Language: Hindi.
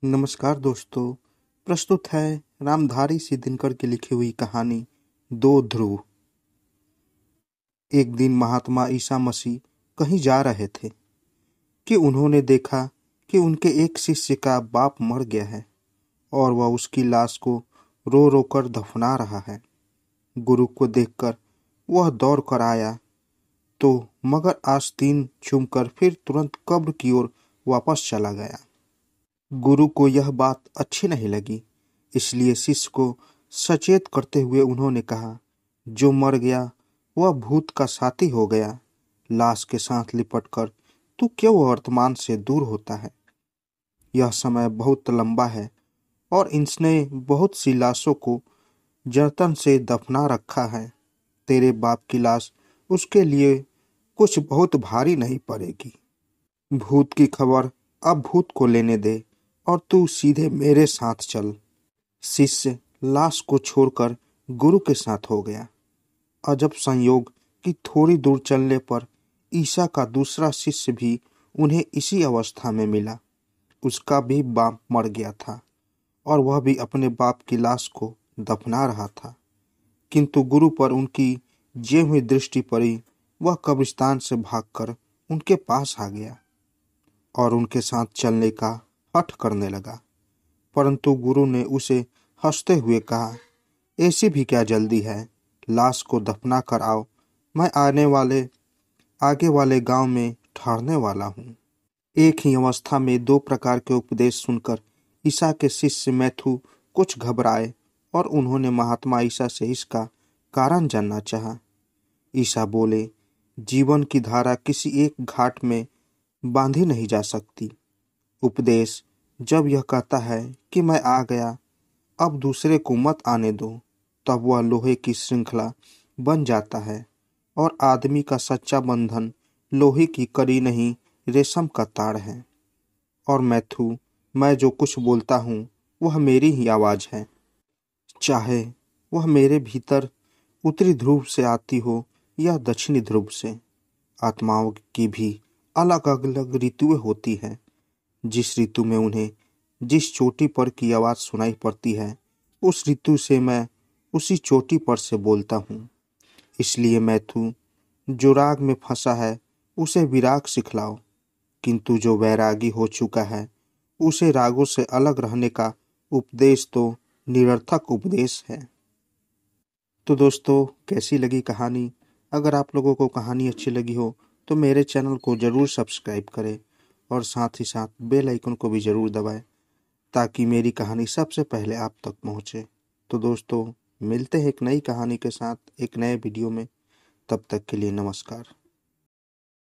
नमस्कार दोस्तों। प्रस्तुत है रामधारी सी दिनकर की लिखी हुई कहानी दो ध्रुव। एक दिन महात्मा ईसा मसीह कहीं जा रहे थे कि उन्होंने देखा कि उनके एक शिष्य का बाप मर गया है और वह उसकी लाश को रो रो कर दफना रहा है। गुरु को देखकर वह दौड़ कर आया तो मगर आस्तीन चूमकर फिर तुरंत कब्र की ओर वापस चला गया। गुरु को यह बात अच्छी नहीं लगी, इसलिए शिष्य को सचेत करते हुए उन्होंने कहा, जो मर गया वह भूत का साथी हो गया। लाश के साथ लिपटकर तू क्यों वर्तमान से दूर होता है? यह समय बहुत लंबा है और इसने बहुत सी लाशों को जतन से दफना रखा है। तेरे बाप की लाश उसके लिए कुछ बहुत भारी नहीं पड़ेगी। भूत की खबर अब भूत को लेने दे और तू सीधे मेरे साथ चल। शिष्य लाश को छोड़कर गुरु के साथ हो गया। अजब संयोग कि थोड़ी दूर चलने पर ईसा का दूसरा शिष्य भी उन्हें इसी अवस्था में मिला। उसका भी बाप मर गया था और वह भी अपने बाप की लाश को दफना रहा था, किंतु गुरु पर उनकी जे हुई दृष्टि पड़ी, वह कब्रिस्तान से भागकर उनके पास आ गया और उनके साथ चलने का हठ करने लगा। परंतु गुरु ने उसे हंसते हुए कहा, ऐसी भी क्या जल्दी है? लाश को दफना कर आओ, मैं आगे वाले गांव में ठहरने वाला हूँ। एक ही अवस्था में दो प्रकार के उपदेश सुनकर ईसा के शिष्य मैथ्यू कुछ घबराए और उन्होंने महात्मा ईसा से इसका कारण जानना चाहा। ईसा बोले, जीवन की धारा किसी एक घाट में बांधी नहीं जा सकती। उपदेश जब यह कहता है कि मैं आ गया, अब दूसरे को मत आने दो, तब वह लोहे की श्रृंखला बन जाता है और आदमी का सच्चा बंधन लोहे की कड़ी नहीं, रेशम का तार है। और मैथ्यू, मैं जो कुछ बोलता हूँ वह मेरी ही आवाज़ है, चाहे वह मेरे भीतर उत्तरी ध्रुव से आती हो या दक्षिणी ध्रुव से। आत्माओं की भी अलग अलग ऋतुएं होती हैं। जिस ऋतु में उन्हें जिस चोटी पर की आवाज़ सुनाई पड़ती है, उस ऋतु से मैं उसी चोटी पर से बोलता हूँ। इसलिए मैथ्यू, जो राग में फंसा है उसे विराग सिखलाओ, किंतु जो वैरागी हो चुका है उसे रागों से अलग रहने का उपदेश तो निरर्थक उपदेश है। तो दोस्तों, कैसी लगी कहानी? अगर आप लोगों को कहानी अच्छी लगी हो तो मेरे चैनल को ज़रूर सब्सक्राइब करें और साथ ही साथ बेल आइकन को भी ज़रूर दबाएं, ताकि मेरी कहानी सबसे पहले आप तक पहुंचे। तो दोस्तों, मिलते हैं एक नई कहानी के साथ एक नए वीडियो में। तब तक के लिए नमस्कार।